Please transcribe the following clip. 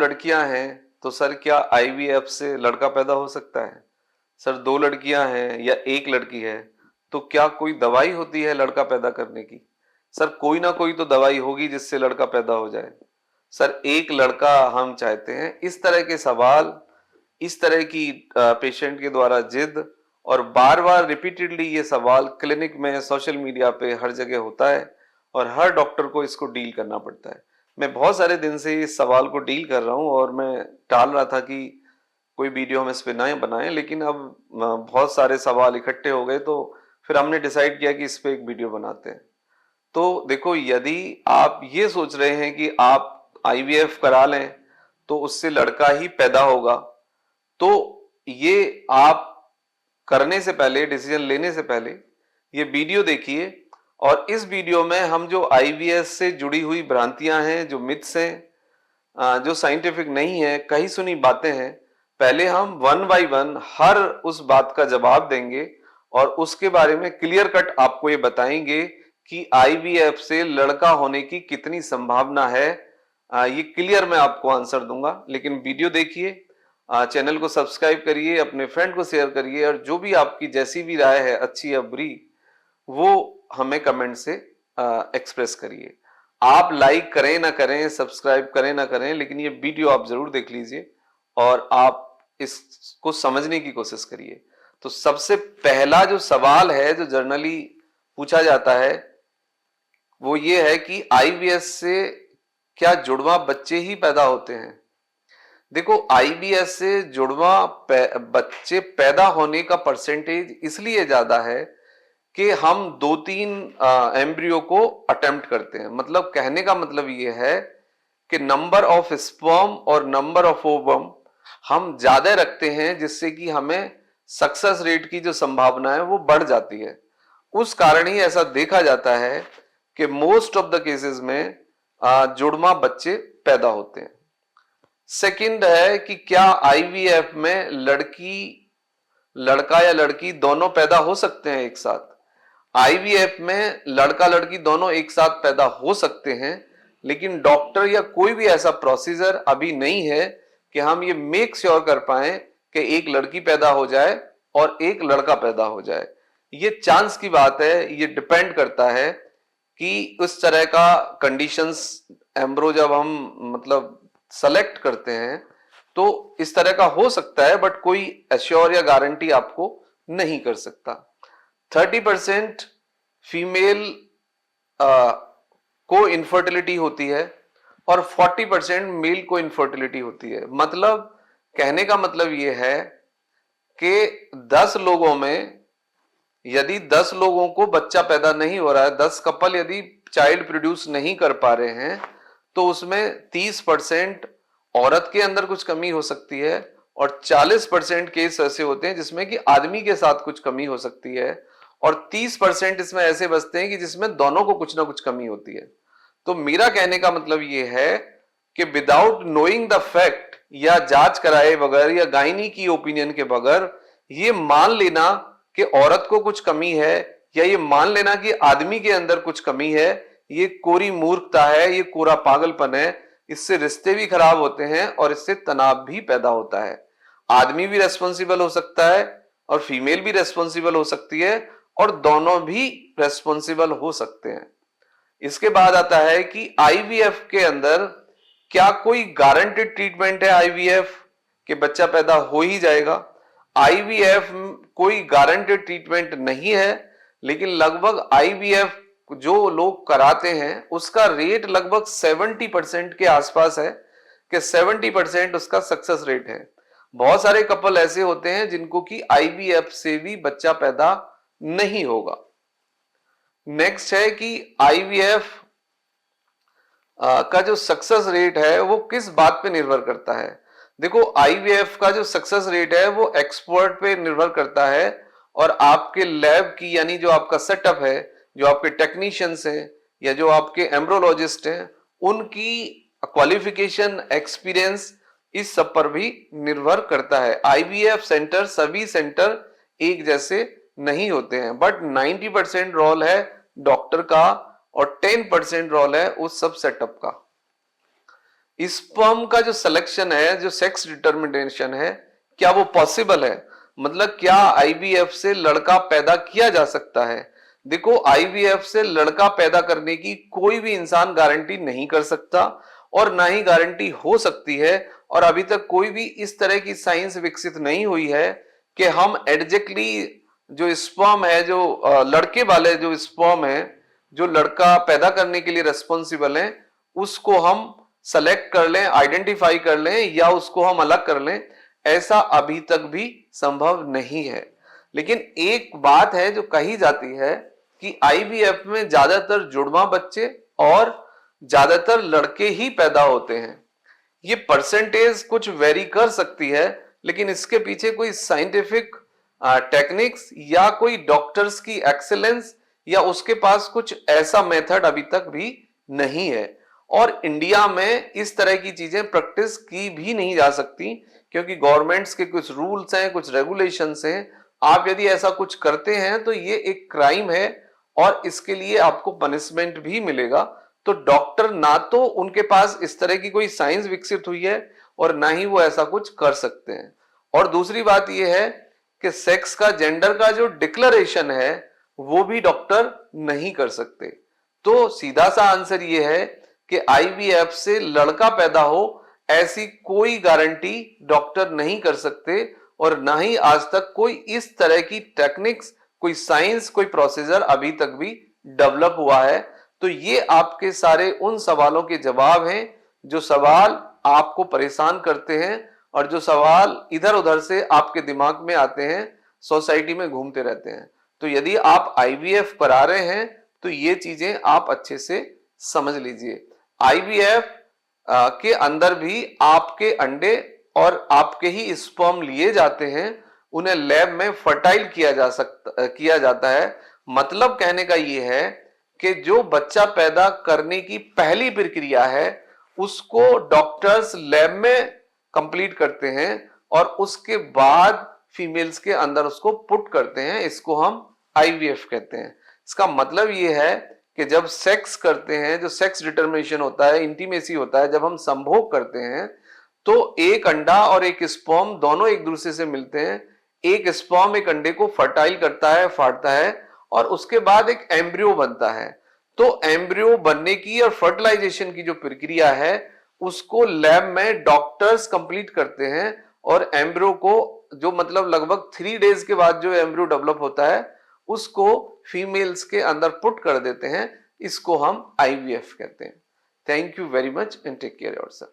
लड़कियां हैं तो सर क्या आईवीएफ से लड़का पैदा हो सकता है? सर दो लड़कियां हैं या एक लड़की है तो क्या कोई दवाई होती है लड़का पैदा करने की? सर कोई ना कोई तो दवाई होगी जिससे लड़का पैदा हो जाए। सर एक लड़का हम चाहते हैं। इस तरह के सवाल, इस तरह की पेशेंट के द्वारा जिद और बार बार रिपीटेडली ये सवाल क्लिनिक में, सोशल मीडिया पे हर जगह होता है और हर डॉक्टर को इसको डील करना पड़ता है। मैं बहुत सारे दिन से इस सवाल को डील कर रहा हूं और मैं टाल रहा था कि कोई वीडियो हम इस पे ना बनाएं, लेकिन अब बहुत सारे सवाल इकट्ठे हो गए तो फिर हमने डिसाइड किया कि इस पे एक वीडियो बनाते हैं। तो देखो, यदि आप ये सोच रहे हैं कि आप आईवीएफ करा लें तो उससे लड़का ही पैदा होगा, तो ये आप करने से पहले, डिसीजन लेने से पहले ये वीडियो देखिए। और इस वीडियो में हम जो आईवीएफ से जुड़ी हुई भ्रांतियां हैं, जो मिथ्स हैं, जो साइंटिफिक नहीं है, कही सुनी बातें हैं, पहले हम वन बाय वन हर उस बात का जवाब देंगे और उसके बारे में क्लियर कट आपको ये बताएंगे कि आईवीएफ से लड़का होने की कितनी संभावना है। ये क्लियर मैं आपको आंसर दूंगा। लेकिन वीडियो देखिए, चैनल को सब्सक्राइब करिए, अपने फ्रेंड को शेयर करिए और जो भी आपकी जैसी भी राय है, अच्छी या बुरी, वो हमें कमेंट से एक्सप्रेस करिए। आप लाइक करें ना करें, सब्सक्राइब करें ना करें, लेकिन ये वीडियो आप जरूर देख लीजिए और आप इसको समझने की कोशिश करिए। तो सबसे पहला जो सवाल है जो जनरली पूछा जाता है वो ये है कि आईवीएफ से क्या जुड़वा बच्चे ही पैदा होते हैं? देखो, आईवीएफ से जुड़वा बच्चे पैदा होने का परसेंटेज इसलिए ज्यादा है कि हम 2-3 एम्ब्रियो को अटेम्प्ट करते हैं। मतलब कहने का मतलब ये है कि नंबर ऑफ स्पर्म और नंबर ऑफ ओवम हम ज्यादा रखते हैं, जिससे कि हमें सक्सेस रेट की जो संभावना है वो बढ़ जाती है। उस कारण ही ऐसा देखा जाता है कि मोस्ट ऑफ द केसेस में जुड़वा बच्चे पैदा होते हैं। सेकंड है कि क्या आईवीएफ में लड़का या लड़की दोनों पैदा हो सकते हैं एक साथ? आईवीएफ में लड़का लड़की दोनों एक साथ पैदा हो सकते हैं, लेकिन डॉक्टर या कोई भी ऐसा प्रोसीजर अभी नहीं है कि हम ये मेक श्योर कर पाए कि एक लड़की पैदा हो जाए और एक लड़का पैदा हो जाए। ये चांस की बात है। ये डिपेंड करता है कि उस तरह का कंडीशंस, एम्ब्रो जब हम मतलब सेलेक्ट करते हैं तो इस तरह का हो सकता है, बट कोई एश्योर या गारंटी आपको नहीं कर सकता। 30% फीमेल को इनफर्टिलिटी होती है और 40% मेल को इनफर्टिलिटी होती है। मतलब कहने का मतलब यह है कि 10 लोगों में यदि 10 लोगों को बच्चा पैदा नहीं हो रहा है, 10 कपल यदि चाइल्ड प्रोड्यूस नहीं कर पा रहे हैं, तो उसमें 30% औरत के अंदर कुछ कमी हो सकती है और 40% केस ऐसे होते हैं जिसमें कि आदमी के साथ कुछ कमी हो सकती है और 30% इसमें ऐसे बचते हैं कि जिसमें दोनों को कुछ ना कुछ कमी होती है। तो मेरा कहने का मतलब यह है कि विदाउट नोइंग द फैक्ट या जांच कराए बगैर या गायनी की ओपिनियन के बगैर ये मान लेना कि औरत को कुछ कमी है या ये मान लेना कि आदमी के अंदर कुछ कमी है, ये कोरी मूर्खता है, ये कोरा पागलपन है। इससे रिश्ते भी खराब होते हैं और इससे तनाव भी पैदा होता है। आदमी भी रेस्पॉन्सिबल हो सकता है और फीमेल भी रेस्पॉन्सिबल हो सकती है और दोनों भी रेस्पॉन्सिबल हो सकते हैं। इसके बाद आता है कि आईवीएफ के अंदर क्या कोई गारंटेड ट्रीटमेंट है आईवीएफ कि बच्चा पैदा हो ही जाएगा? आईवीएफ कोई गारंटेड ट्रीटमेंट नहीं है, लेकिन लगभग आईवीएफ जो लोग कराते हैं उसका रेट लगभग 70% के आसपास है कि 70% उसका सक्सेस रेट है। बहुत सारे कपल ऐसे होते हैं जिनको कि आईवीएफ से भी बच्चा पैदा नहीं होगा। नेक्स्ट है कि आईवीएफ का जो सक्सेस रेट है वो किस बात पे निर्भर करता है? देखो, आईवीएफ का जो सक्सेस रेट है वो एक्सपर्ट पे निर्भर करता है और आपके लैब की, यानी जो आपका सेटअप है, जो आपके टेक्नीशियंस हैं या जो आपके एम्ब्रोलॉजिस्ट हैं, उनकी क्वालिफिकेशन, एक्सपीरियंस, इस सब पर भी निर्भर करता है। आईवीएफ सेंटर, सभी सेंटर एक जैसे नहीं होते हैं, बट 90% रोल है डॉक्टर का और 10% रोल है उस सब सेटअप का। स्पर्म का जो सिलेक्शन है, जो सेक्स डिटर्मिनेशन है, क्या वो पॉसिबल है? मतलब क्या आईवीएफ से लड़का पैदा किया जा सकता है? देखो, आईवीएफ से लड़का पैदा करने की कोई भी इंसान गारंटी नहीं कर सकता और ना ही गारंटी हो सकती है। और अभी तक कोई भी इस तरह की साइंस विकसित नहीं हुई है कि हम एग्जैक्टली जो स्पर्म है, जो लड़के वाले जो स्पर्म है, जो लड़का पैदा करने के लिए रेस्पॉन्सिबल है, उसको हम सेलेक्ट कर लें, आइडेंटिफाई कर लें या उसको हम अलग कर लें। ऐसा अभी तक भी संभव नहीं है। लेकिन एक बात है जो कही जाती है कि आईवीएफ में ज्यादातर जुड़वा बच्चे और ज्यादातर लड़के ही पैदा होते हैं। ये परसेंटेज कुछ वेरी कर सकती है, लेकिन इसके पीछे कोई साइंटिफिक टेक्निक्स या कोई डॉक्टर्स की एक्सेलेंस या उसके पास कुछ ऐसा मेथड अभी तक भी नहीं है। और इंडिया में इस तरह की चीजें प्रैक्टिस की भी नहीं जा सकती, क्योंकि गवर्नमेंट्स के कुछ रूल्स हैं, कुछ रेगुलेशंस हैं। आप यदि ऐसा कुछ करते हैं तो ये एक क्राइम है और इसके लिए आपको पनिशमेंट भी मिलेगा। तो डॉक्टर ना तो उनके पास इस तरह की कोई साइंस विकसित हुई है और ना ही वो ऐसा कुछ कर सकते हैं। और दूसरी बात यह है कि सेक्स का, जेंडर का जो डिक्लेरेशन है वो भी डॉक्टर नहीं कर सकते। तो सीधा सा आंसर ये है कि आईवीएफ से लड़का पैदा हो ऐसी कोई गारंटी डॉक्टर नहीं कर सकते और ना ही आज तक कोई इस तरह की टेक्निक्स, कोई साइंस, कोई प्रोसीजर अभी तक भी डेवलप हुआ है। तो ये आपके सारे उन सवालों के जवाब हैं जो सवाल आपको परेशान करते हैं और जो सवाल इधर उधर से आपके दिमाग में आते हैं, सोसाइटी में घूमते रहते हैं। तो यदि आप आईवीएफ करा रहे हैं तो ये चीजें आप अच्छे से समझ लीजिए। आईवीएफ के अंदर भी आपके अंडे और आपके ही स्पर्म लिए जाते हैं, उन्हें लैब में फर्टाइल किया जाता है। मतलब कहने का ये है कि जो बच्चा पैदा करने की पहली प्रक्रिया है उसको डॉक्टर्स लैब में कंप्लीट करते हैं और उसके बाद फीमेल्स के अंदर उसको पुट करते हैं। इसको हम आईवीएफ कहते हैं। इसका मतलब ये है कि जब सेक्स करते हैं, जो सेक्स डिटर्मिनेशन होता है, इंटीमेसी होता है, जब हम संभोग करते हैं तो एक अंडा और एक स्पर्म दोनों एक दूसरे से मिलते हैं। एक स्पर्म एक अंडे को फर्टाइल करता है, फाड़ता है और उसके बाद एक एम्ब्रियो बनता है। तो एम्ब्रियो बनने की और फर्टिलाइजेशन की जो प्रक्रिया है उसको लैब में डॉक्टर्स कंप्लीट करते हैं और एम्ब्रियो को, जो मतलब लगभग 3 डेज के बाद जो एम्ब्रियो डेवलप होता है, उसको फीमेल्स के अंदर पुट कर देते हैं। इसको हम आईवीएफ कहते हैं। Thank you very much and take care yourself.